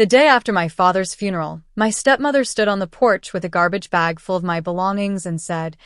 The day after my father's funeral, my stepmother stood on the porch with a garbage bag full of my belongings and said,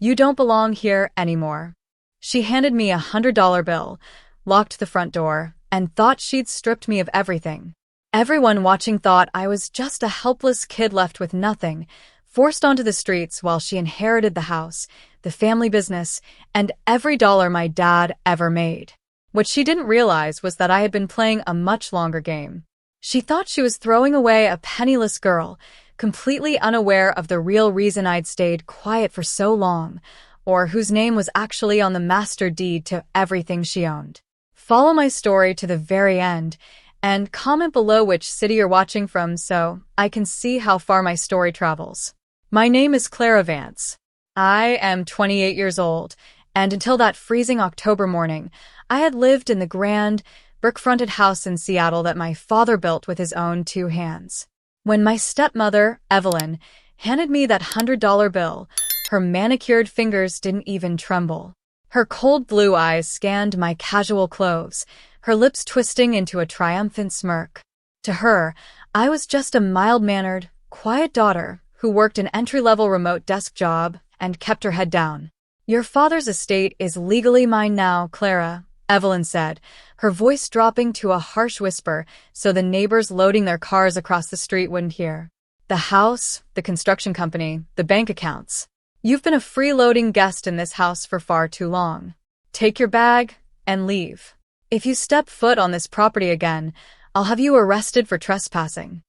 "You don't belong here anymore." She handed me $100 bill, locked the front door, and thought she'd stripped me of everything. Everyone watching thought I was just a helpless kid left with nothing, forced onto the streets while she inherited the house, the family business, and every dollar my dad ever made. What she didn't realize was that I had been playing a much longer game. She thought she was throwing away a penniless girl, completely unaware of the real reason I'd stayed quiet for so long, or whose name was actually on the master deed to everything she owned. Follow my story to the very end, and comment below which city you're watching from so I can see how far my story travels. My name is Clara Vance. I am 28 years old, and until that freezing October morning, I had lived in the grand, brick-fronted house in Seattle that my father built with his own two hands. When my stepmother, Evelyn, handed me that $100 bill, her manicured fingers didn't even tremble. Her cold blue eyes scanned my casual clothes, her lips twisting into a triumphant smirk. To her, I was just a mild-mannered, quiet daughter who worked an entry-level remote desk job and kept her head down. "Your father's estate is legally mine now, Clara," Evelyn said, her voice dropping to a harsh whisper so the neighbors loading their cars across the street wouldn't hear. "The house, the construction company, the bank accounts. You've been a freeloading guest in this house for far too long. Take your bag and leave. If you step foot on this property again, I'll have you arrested for trespassing."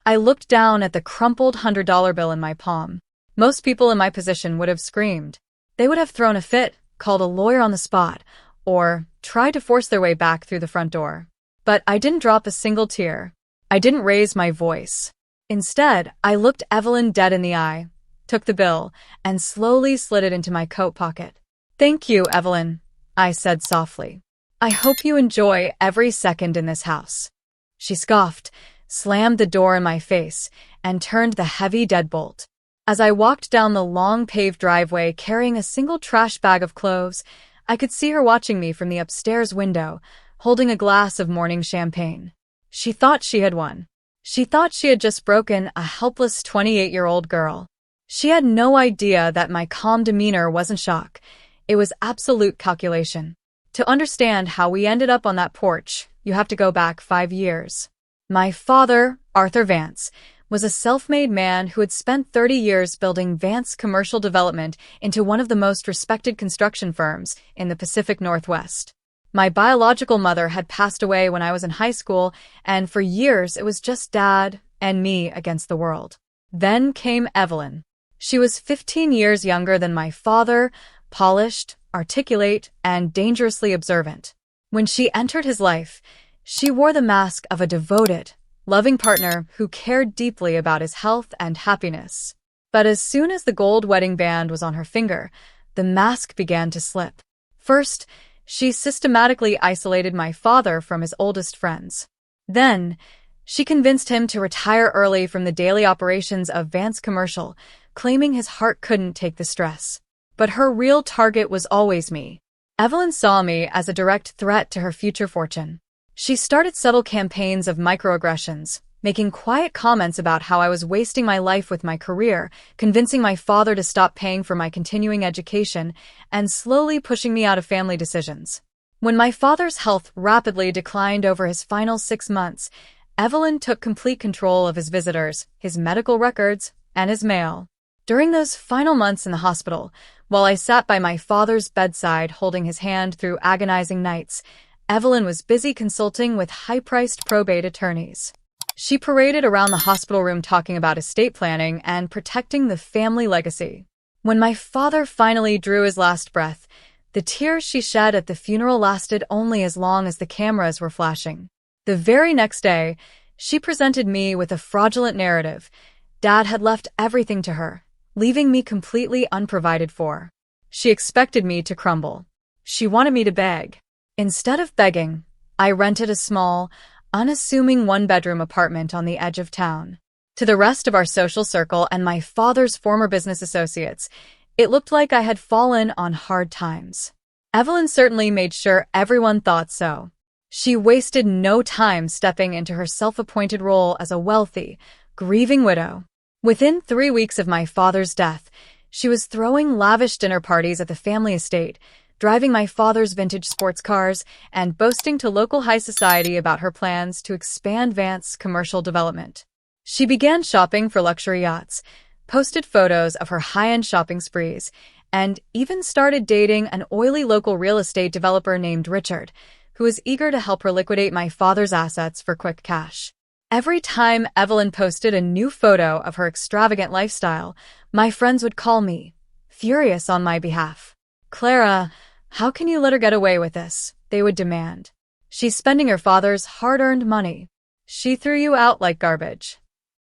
I looked down at the crumpled $100 bill in my palm. Most people in my position would have screamed. They would have thrown a fit, called a lawyer on the spot, or tried to force their way back through the front door. But I didn't drop a single tear. I didn't raise my voice. Instead, I looked Evelyn dead in the eye, took the bill, and slowly slid it into my coat pocket. "Thank you, Evelyn," I said softly. "I hope you enjoy every second in this house." She scoffed, slammed the door in my face, and turned the heavy deadbolt. As I walked down the long paved driveway carrying a single trash bag of clothes, I could see her watching me from the upstairs window, holding a glass of morning champagne. She thought she had won. She thought she had just broken a helpless 28-year-old girl. She had no idea that my calm demeanor wasn't shock. It was absolute calculation. To understand how we ended up on that porch, you have to go back 5 years. My father, Arthur Vance, was a self-made man who had spent 30 years building Vance Commercial Development into one of the most respected construction firms in the Pacific Northwest. My biological mother had passed away when I was in high school, and for years it was just Dad and me against the world. Then came Evelyn. She was 15 years younger than my father, polished, articulate, and dangerously observant. When she entered his life, she wore the mask of a devoted, loving partner who cared deeply about his health and happiness. But as soon as the gold wedding band was on her finger, the mask began to slip. First, she systematically isolated my father from his oldest friends. Then, she convinced him to retire early from the daily operations of Vance Commercial, claiming his heart couldn't take the stress. But her real target was always me. Evelyn saw me as a direct threat to her future fortune. She started subtle campaigns of microaggressions, making quiet comments about how I was wasting my life with my career, convincing my father to stop paying for my continuing education, and slowly pushing me out of family decisions. When my father's health rapidly declined over his final 6 months, Evelyn took complete control of his visitors, his medical records, and his mail. During those final months in the hospital, while I sat by my father's bedside holding his hand through agonizing nights, Evelyn was busy consulting with high-priced probate attorneys. She paraded around the hospital room talking about estate planning and protecting the family legacy. When my father finally drew his last breath, the tears she shed at the funeral lasted only as long as the cameras were flashing. The very next day, she presented me with a fraudulent narrative. Dad had left everything to her, leaving me completely unprovided for. She expected me to crumble. She wanted me to beg. Instead of begging, I rented a small, unassuming one-bedroom apartment on the edge of town. To the rest of our social circle and my father's former business associates, it looked like I had fallen on hard times. Evelyn certainly made sure everyone thought so. She wasted no time stepping into her self-appointed role as a wealthy, grieving widow. Within 3 weeks of my father's death, she was throwing lavish dinner parties at the family estate, driving my father's vintage sports cars, and boasting to local high society about her plans to expand Vance's commercial development. She began shopping for luxury yachts, posted photos of her high-end shopping sprees, and even started dating an oily local real estate developer named Richard, who was eager to help her liquidate my father's assets for quick cash. Every time Evelyn posted a new photo of her extravagant lifestyle, my friends would call me, furious on my behalf. "Clara, how can you let her get away with this?" they would demand. "She's spending her father's hard-earned money. She threw you out like garbage."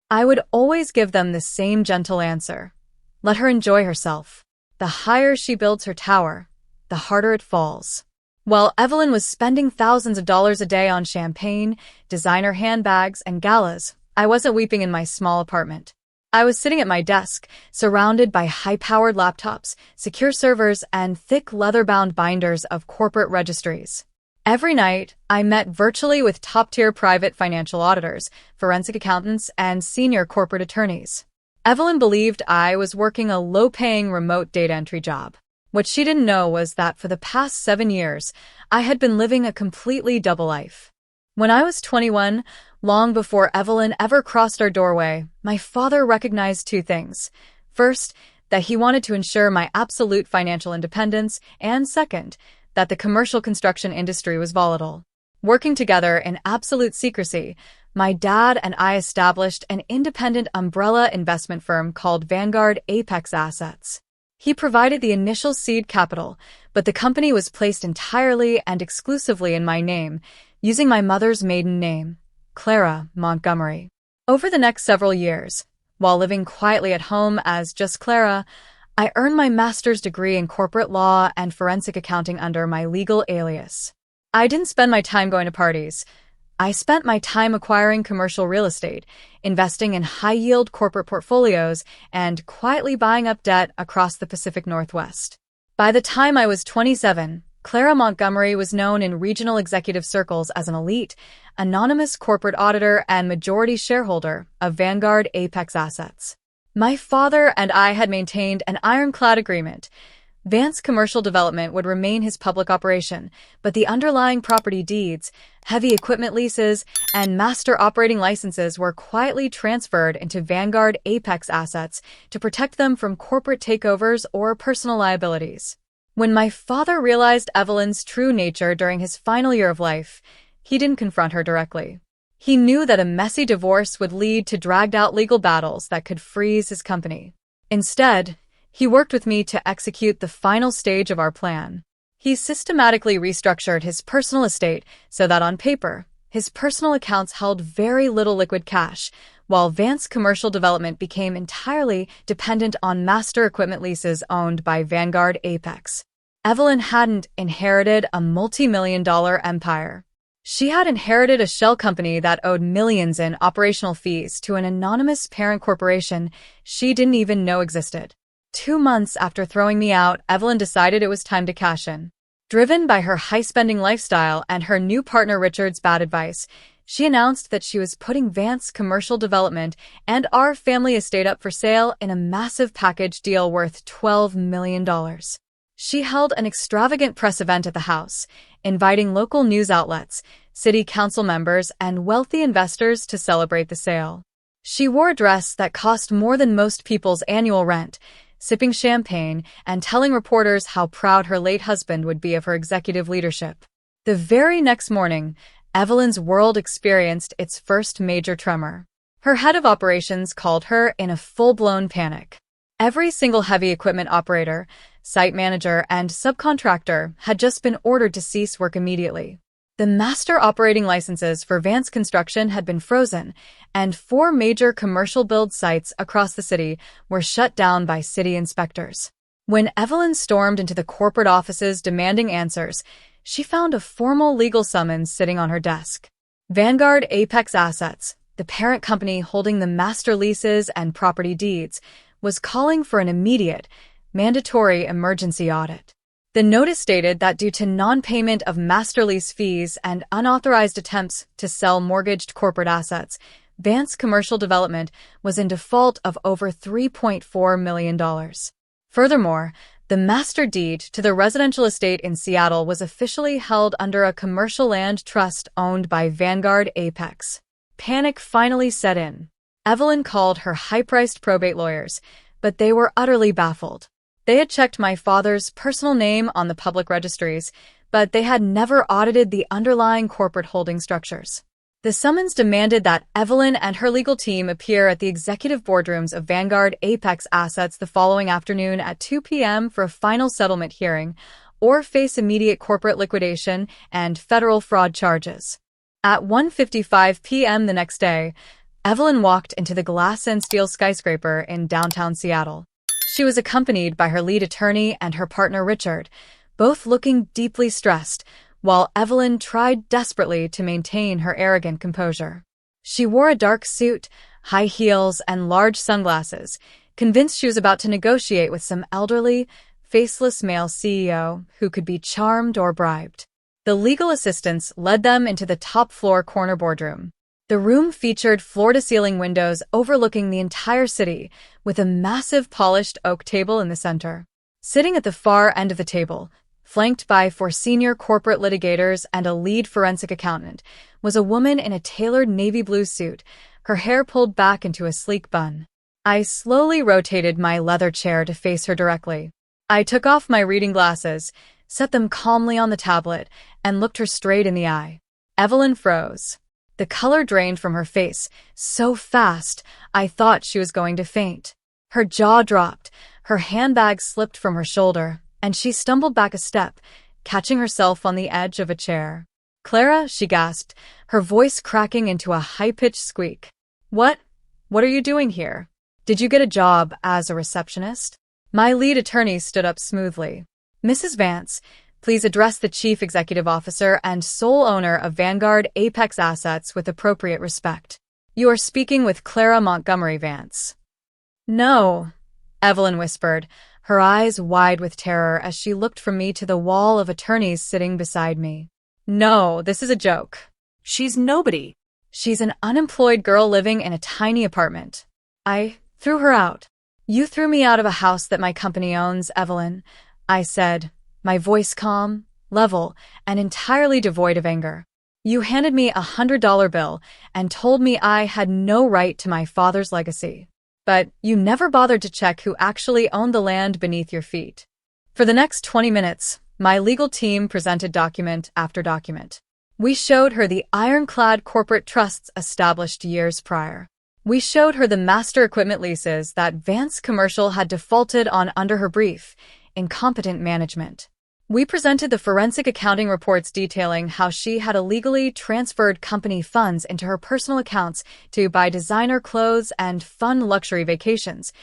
I would always give them the same gentle answer. Let her enjoy herself. The higher she builds her tower, the harder it falls. While Evelyn was spending thousands of dollars a day on champagne, designer handbags, and galas, I wasn't weeping in my small apartment. I was sitting at my desk, surrounded by high-powered laptops, secure servers, and thick leather-bound binders of corporate registries. Every night, I met virtually with top-tier private financial auditors, forensic accountants, and senior corporate attorneys. Evelyn believed I was working a low-paying remote data entry job. What she didn't know was that for the past 7 years, I had been living a completely double life. When I was 21, long before Evelyn ever crossed our doorway, my father recognized 2 things. First, that he wanted to ensure my absolute financial independence, and second, that the commercial construction industry was volatile. Working together in absolute secrecy, my dad and I established an independent umbrella investment firm called Vanguard Apex Assets. He provided the initial seed capital, but the company was placed entirely and exclusively in my name, using my mother's maiden name, Clara Montgomery. Over the next several years, while living quietly at home as just Clara, I earned my master's degree in corporate law and forensic accounting under my legal alias. I didn't spend my time going to parties. I spent my time acquiring commercial real estate, investing in high-yield corporate portfolios, and quietly buying up debt across the Pacific Northwest. By the time I was 27, Clara Montgomery was known in regional executive circles as an elite, anonymous corporate auditor and majority shareholder of Vanguard Apex Assets. My father and I had maintained an ironclad agreement. Vance Commercial Development would remain his public operation, but the underlying property deeds, heavy equipment leases, and master operating licenses were quietly transferred into Vanguard Apex Assets to protect them from corporate takeovers or personal liabilities. When my father realized Evelyn's true nature during his final year of life, he didn't confront her directly. He knew that a messy divorce would lead to dragged-out legal battles that could freeze his company. Instead, he worked with me to execute the final stage of our plan. He systematically restructured his personal estate so that on paper, his personal accounts held very little liquid cash, while Vance Commercial Development became entirely dependent on master equipment leases owned by Vanguard Apex. Evelyn hadn't inherited a multi-million-dollar empire. She had inherited a shell company that owed millions in operational fees to an anonymous parent corporation she didn't even know existed. 2 months after throwing me out, Evelyn decided it was time to cash in. Driven by her high-spending lifestyle and her new partner Richard's bad advice, she announced that she was putting Vance Commercial Development and our family estate up for sale in a massive package deal worth $12 million. She held an extravagant press event at the house, inviting local news outlets, city council members, and wealthy investors to celebrate the sale. She wore a dress that cost more than most people's annual rent, sipping champagne and telling reporters how proud her late husband would be of her executive leadership. The very next morning, Evelyn's world experienced its first major tremor. Her head of operations called her in a full-blown panic. Every single heavy equipment operator, site manager, and subcontractor had just been ordered to cease work immediately. The master operating licenses for Vance Construction had been frozen, and 4 major commercial build sites across the city were shut down by city inspectors. When Evelyn stormed into the corporate offices demanding answers, she found a formal legal summons sitting on her desk. Vanguard Apex Assets, the parent company holding the master leases and property deeds, was calling for an immediate, mandatory emergency audit. The notice stated that due to non-payment of master lease fees and unauthorized attempts to sell mortgaged corporate assets, Vance Commercial Development was in default of over $3.4 million. Furthermore, the master deed to the residential estate in Seattle was officially held under a commercial land trust owned by Vanguard Apex. Panic finally set in. Evelyn called her high-priced probate lawyers, but they were utterly baffled. They had checked my father's personal name on the public registries, but they had never audited the underlying corporate holding structures. The summons demanded that Evelyn and her legal team appear at the executive boardrooms of Vanguard Apex Assets the following afternoon at 2 p.m. for a final settlement hearing, or face immediate corporate liquidation and federal fraud charges. At 1:55 p.m. the next day, Evelyn walked into the glass and steel skyscraper in downtown Seattle. She was accompanied by her lead attorney and her partner Richard, both looking deeply stressed, while Evelyn tried desperately to maintain her arrogant composure. She wore a dark suit, high heels, and large sunglasses, convinced she was about to negotiate with some elderly, faceless male CEO who could be charmed or bribed. The legal assistants led them into the top-floor corner boardroom. The room featured floor-to-ceiling windows overlooking the entire city, with a massive polished oak table in the center. Sitting at the far end of the table, flanked by 4 senior corporate litigators and a lead forensic accountant, was a woman in a tailored navy blue suit, her hair pulled back into a sleek bun. I slowly rotated my leather chair to face her directly. I took off my reading glasses, set them calmly on the tablet, and looked her straight in the eye. Evelyn froze. The color drained from her face so fast I thought she was going to faint. Her jaw dropped, her handbag slipped from her shoulder, and she stumbled back a step, catching herself on the edge of a chair. "Clara," she gasped, her voice cracking into a high-pitched squeak. What are you doing here? Did you get a job as a receptionist?" My lead attorney stood up smoothly. "Mrs. Vance, please address the Chief Executive Officer and sole owner of Vanguard Apex Assets with appropriate respect. You are speaking with Clara Montgomery Vance." "No," Evelyn whispered, her eyes wide with terror as she looked from me to the wall of attorneys sitting beside me. "No, this is a joke. She's nobody. She's an unemployed girl living in a tiny apartment. I threw her out." "You threw me out of a house that my company owns, Evelyn," I said, my voice calm, level, and entirely devoid of anger. "You handed me a $100 bill and told me I had no right to my father's legacy. But you never bothered to check who actually owned the land beneath your feet." For the next 20 minutes, my legal team presented document after document. We showed her the ironclad corporate trusts established years prior. We showed her the master equipment leases that Vance Commercial had defaulted on under her brief, incompetent management. We presented the forensic accounting reports detailing how she had illegally transferred company funds into her personal accounts to buy designer clothes and fund luxury vacations,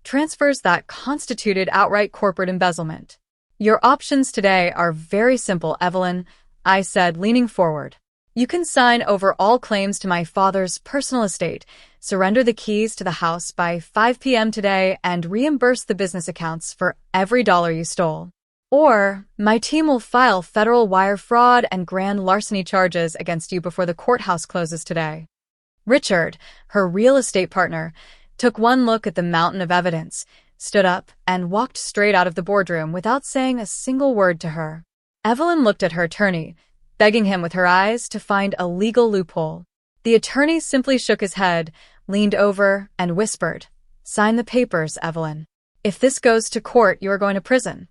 transfers that constituted outright corporate embezzlement. "Your options today are very simple, Evelyn," I said, leaning forward. "You can sign over all claims to my father's personal estate, surrender the keys to the house by 5 p.m. today, and reimburse the business accounts for every dollar you stole. Or, my team will file federal wire fraud and grand larceny charges against you before the courthouse closes today." Richard, her real estate partner, took one look at the mountain of evidence, stood up, and walked straight out of the boardroom without saying a single word to her. Evelyn looked at her attorney, begging him with her eyes to find a legal loophole. The attorney simply shook his head, leaned over, and whispered, "Sign the papers, Evelyn. If this goes to court, you are going to prison."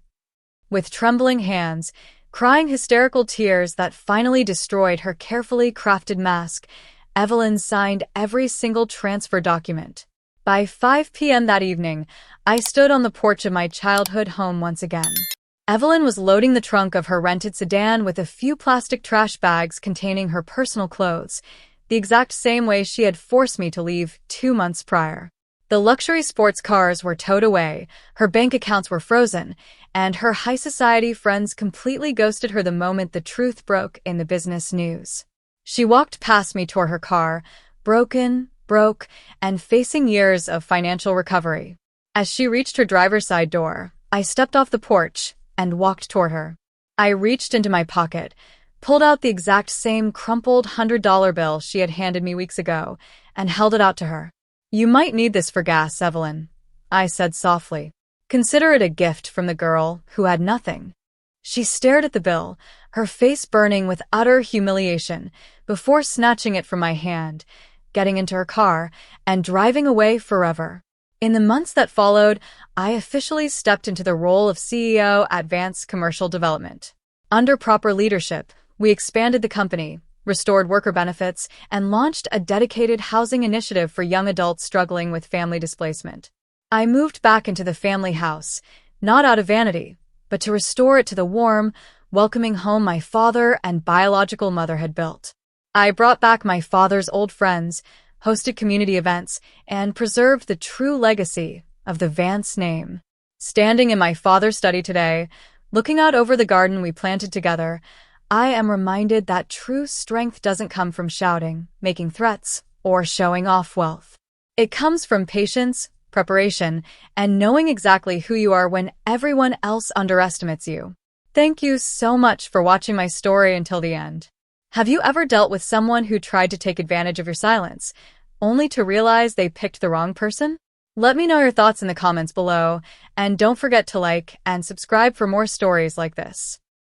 With trembling hands, crying hysterical tears that finally destroyed her carefully crafted mask, Evelyn signed every single transfer document. By 5 p.m. that evening, I stood on the porch of my childhood home once again. Evelyn was loading the trunk of her rented sedan with a few plastic trash bags containing her personal clothes, the exact same way she had forced me to leave 2 months prior. The luxury sports cars were towed away, her bank accounts were frozen, and her high society friends completely ghosted her the moment the truth broke in the business news. She walked past me toward her car, broke, and facing years of financial recovery. As she reached her driver's side door, I stepped off the porch, and walked toward her. I reached into my pocket, pulled out the exact same crumpled $100 bill she had handed me weeks ago, and held it out to her. "You might need this for gas, Evelyn," I said softly. "Consider it a gift from the girl who had nothing." She stared at the bill, her face burning with utter humiliation, before snatching it from my hand, getting into her car, and driving away forever. In the months that followed, I officially stepped into the role of CEO at Vance Commercial Development. Under proper leadership, we expanded the company, restored worker benefits, and launched a dedicated housing initiative for young adults struggling with family displacement. I moved back into the family house, not out of vanity, but to restore it to the warm, welcoming home my father and biological mother had built. I brought back my father's old friends, hosted community events, and preserved the true legacy of the Vance name. Standing in my father's study today, looking out over the garden we planted together, I am reminded that true strength doesn't come from shouting, making threats, or showing off wealth. It comes from patience, preparation, and knowing exactly who you are when everyone else underestimates you. Thank you so much for watching my story until the end. Have you ever dealt with someone who tried to take advantage of your silence, only to realize they picked the wrong person? Let me know your thoughts in the comments below, and don't forget to like and subscribe for more stories like this.